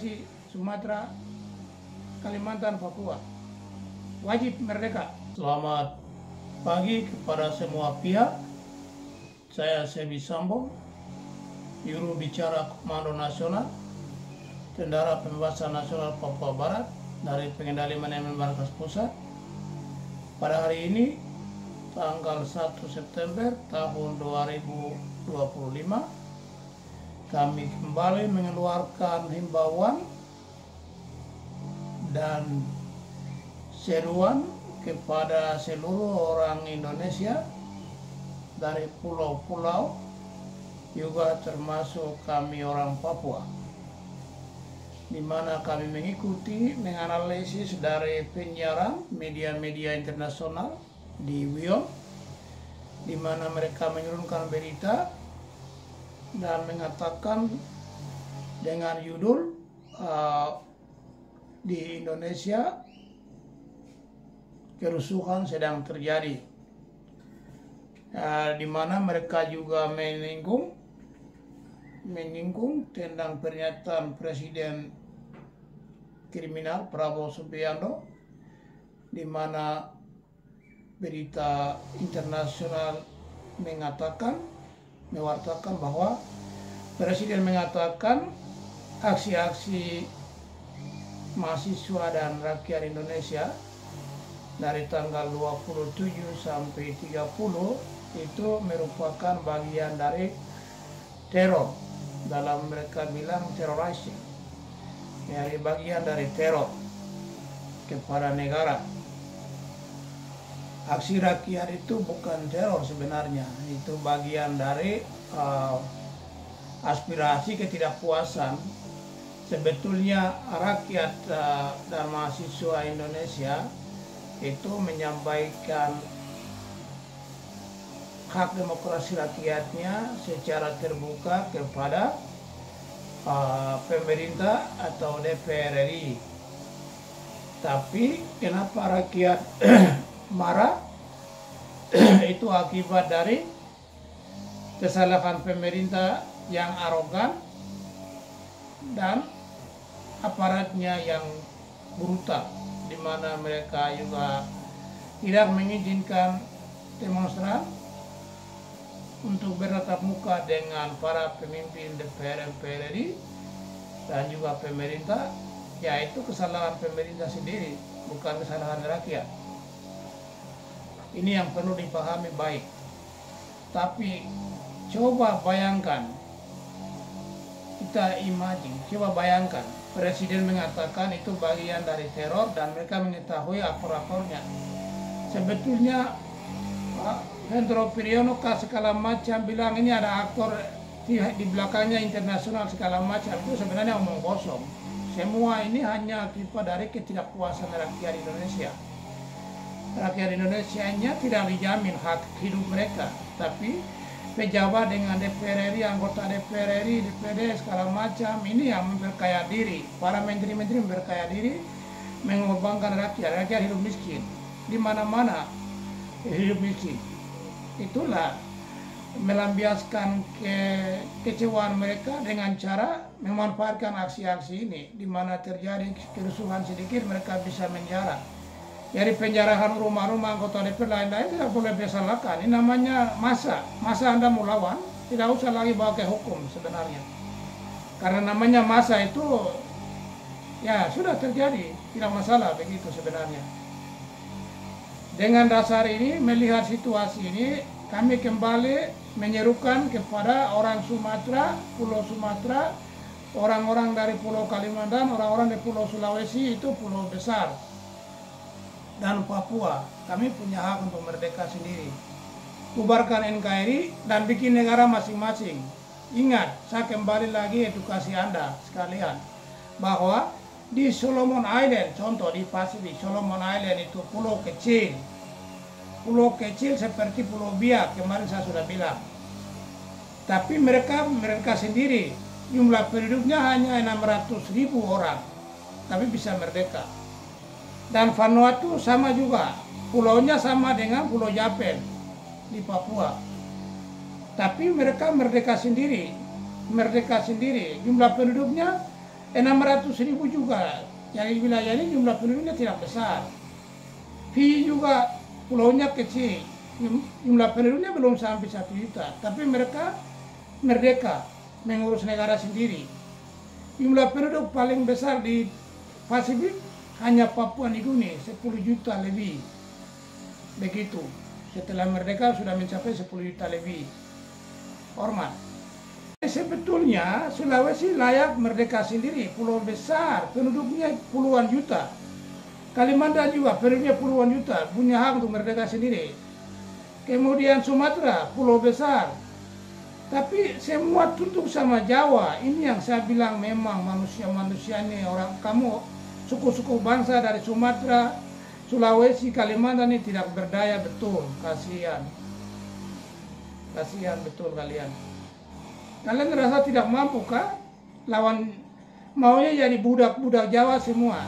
Sulawesi, Sumatera, Kalimantan, Papua. Wajib merdeka. Selamat pagi kepada semua pihak. Saya Sebi Sambo, Juru Bicara Komando Nasional Tentara Pembebasan Nasional Papua Barat dari Pengendali Manajemen Markas Pusat. Pada hari ini, tanggal 1 September tahun 2025, kami kembali mengeluarkan himbauan dan seruan kepada seluruh orang Indonesia dari pulau-pulau, juga termasuk kami orang Papua, di mana kami mengikuti, menganalisis dari penyiaran media-media internasional di WION, di mana mereka menurunkan berita dan mengatakan dengan judul di Indonesia kerusuhan sedang terjadi, di mana mereka juga menyinggung tentang pernyataan Presiden kriminal Prabowo Subianto, di mana berita internasional mewartakan bahwa Presiden mengatakan aksi-aksi mahasiswa dan rakyat Indonesia dari tanggal 27 sampai 30 itu merupakan bagian dari teror. Dalam mereka bilang terrorisme, dari bagian dari teror kepada negara. Aksi rakyat itu bukan teror sebenarnya, itu bagian dari aspirasi ketidakpuasan. Sebetulnya rakyat dan mahasiswa Indonesia itu menyampaikan hak demokrasi rakyatnya secara terbuka kepada pemerintah atau DPR RI. Tapi kenapa rakyat marah? Itu akibat dari kesalahan pemerintah yang arogan dan aparatnya yang brutal, di mana mereka juga tidak mengizinkan demonstran untuk bertatap muka dengan para pemimpin DPR RI dan juga pemerintah. Yaitu kesalahan pemerintah sendiri, bukan kesalahan rakyat. Ini yang perlu dipahami baik. Tapi coba bayangkan, coba bayangkan Presiden mengatakan itu bagian dari teror dan mereka mengetahui aktor-aktornya. Sebetulnya Hendro Priyono segala macam bilang ini ada aktor di belakangnya internasional segala macam, itu sebenarnya omong kosong. Semua ini hanya akibat dari ketidakpuasan rakyat Indonesia. Rakyat Indonesia-nya tidak dijamin hak hidup mereka, tapi pejabat dengan DPR RI, anggota DPR RI, DPD segala macam ini yang memperkaya diri. Para menteri-menteri memperkaya diri, mengorbankan rakyat hidup miskin. Di mana-mana hidup miskin. Itulah melampiaskan kekecewaan mereka dengan cara memanfaatkan aksi-aksi ini, di mana terjadi kerusuhan sedikit mereka bisa menjara. Jadi penjarahan rumah-rumah anggota DPR lain-lain tidak boleh disalahkan. Ini namanya massa Anda mau lawan, tidak usah lagi bawa ke hukum sebenarnya. Karena namanya massa itu ya sudah terjadi, tidak masalah begitu sebenarnya. Dengan dasar ini, melihat situasi ini, kami kembali menyerukan kepada orang Sumatera, Pulau Sumatera, orang-orang dari Pulau Kalimantan, orang-orang di Pulau Sulawesi, itu pulau besar, dan Papua. Kami punya hak untuk merdeka sendiri. Bubarkan NKRI dan bikin negara masing-masing. Ingat, saya kembali lagi edukasi Anda sekalian, bahwa di Solomon Island, contoh di Pasifik, Solomon Island itu pulau kecil. Pulau kecil seperti Pulau Biak, kemarin saya sudah bilang. Tapi mereka sendiri, jumlah penduduknya hanya 600.000 orang, tapi bisa merdeka. Dan Vanuatu sama juga, pulaunya sama dengan Pulau Japel di Papua. Tapi mereka merdeka sendiri, jumlah penduduknya 600.000 juga. Yang di wilayah ini jumlah penduduknya tidak besar. Fiji juga pulaunya kecil, jumlah penduduknya belum sampai 1 juta. Tapi mereka merdeka mengurus negara sendiri. Jumlah penduduk paling besar di Pasifik hanya Papua Nugini, 10 juta lebih. Begitu. Setelah merdeka sudah mencapai 10 juta lebih. Hormat. Sebetulnya Sulawesi layak merdeka sendiri, pulau besar, penduduknya puluhan juta. Kalimantan juga penduduknya puluhan juta, punya hak untuk merdeka sendiri. Kemudian Sumatera, pulau besar. Tapi semua tunduk sama Jawa. Ini yang saya bilang memang manusia-manusia ini, orang kamu, suku-suku bangsa dari Sumatera, Sulawesi, Kalimantan ini tidak berdaya betul. Kasihan. Kasihan betul kalian. Kalian merasa tidak mampu kah? Lawan maunya jadi budak-budak Jawa semua.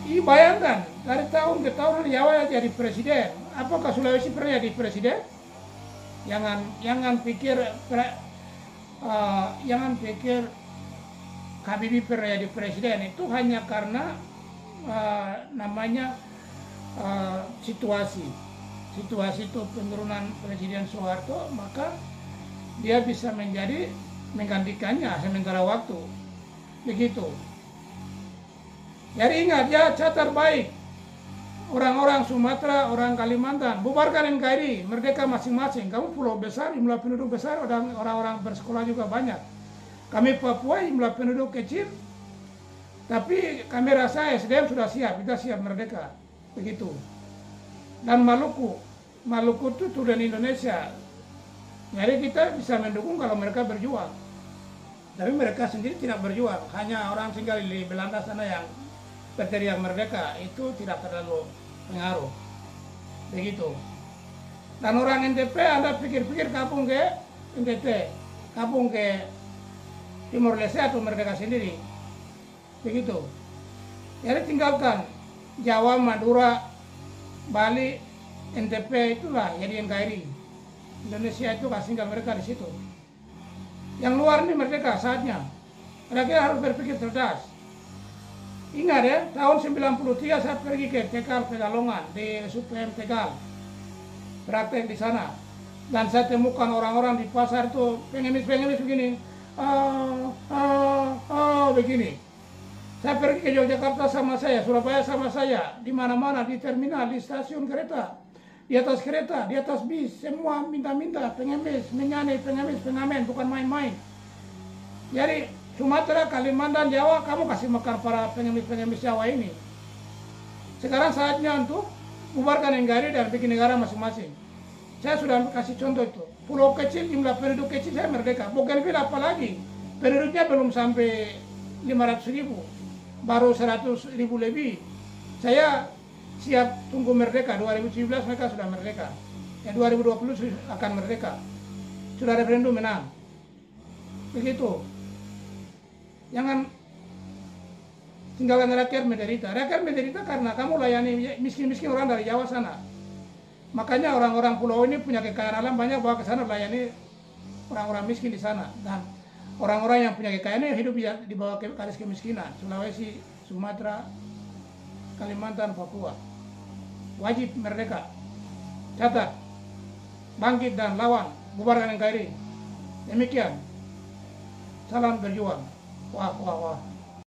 Bayangkan, dari tahun ke tahun Jawa jadi presiden. Apakah Sulawesi pernah jadi presiden? Jangan pikir Habibie pernah jadi presiden. Itu hanya karena situasi itu penurunan Presiden Soeharto, maka dia bisa menggantikannya sementara waktu. Begitu. Jadi ingat ya, catat baik. Orang-orang Sumatera, orang Kalimantan, bubarkan NKRI, merdeka masing-masing. Kamu pulau besar, jumlah penduduk besar, orang-orang bersekolah juga banyak. Kami Papua, jumlah penduduk kecil, tapi kami rasa SDM sudah siap, kita siap merdeka. Begitu. Dan Maluku itu turunan Indonesia. Jadi kita bisa mendukung kalau mereka berjuang. Tapi mereka sendiri tidak berjuang. Hanya orang tinggal di Belanda sana yang berteriak merdeka, itu tidak terlalu pengaruh. Begitu. Dan orang NTP, Anda pikir-pikir kampung ke NTT, kampung ke Timor Leste atau merdeka sendiri. Begitu. Jadi tinggalkan Jawa, Madura, Bali, NTP itulah jadi NKRI. Indonesia itu kasih tinggal mereka di situ. Yang luar ini merdeka saatnya. Mereka harus berpikir cerdas. Ingat ya, tahun 93 saya pergi ke Tegal, Pegalongan, di SUPM Tegal. Praktek di sana. Dan saya temukan orang-orang di pasar itu pengemis-pengemis begini. Begini. Saya pergi ke Yogyakarta sama saya, Surabaya sama saya, di mana-mana, di terminal, di stasiun kereta, di atas kereta, di atas bis, semua minta-minta, pengemis, menyanyi, pengamen, bukan main-main. Jadi Sumatera, Kalimantan, Jawa, kamu kasih makan para pengemis-pengemis Jawa ini. Sekarang saatnya untuk bubarkan NKRI dan bikin negara masing-masing. Saya sudah kasih contoh itu. Pulau kecil, jumlah penduduk kecil saya merdeka. Bougainville apalagi, penduduknya belum sampai 500.000, baru 100.000 lebih. Saya siap tunggu merdeka. 2017 mereka sudah merdeka. 2020 akan merdeka. Sudah referendum menang. Begitu. Jangan tinggalkan rakyat menderita. Rakyat menderita karena kamu layani miskin-miskin orang dari Jawa sana. Makanya orang-orang pulau ini punya kekayaan alam banyak, bawa ke sana layani orang-orang miskin di sana. Dan orang-orang yang punya kekayaan ini hidup di bawah garis kemiskinan. Sulawesi, Sumatera, Kalimantan, Papua. Wajib merdeka. Catat. Bangkit dan lawan. Bubarkan NKRI. Demikian. Salam berjuang. Wah.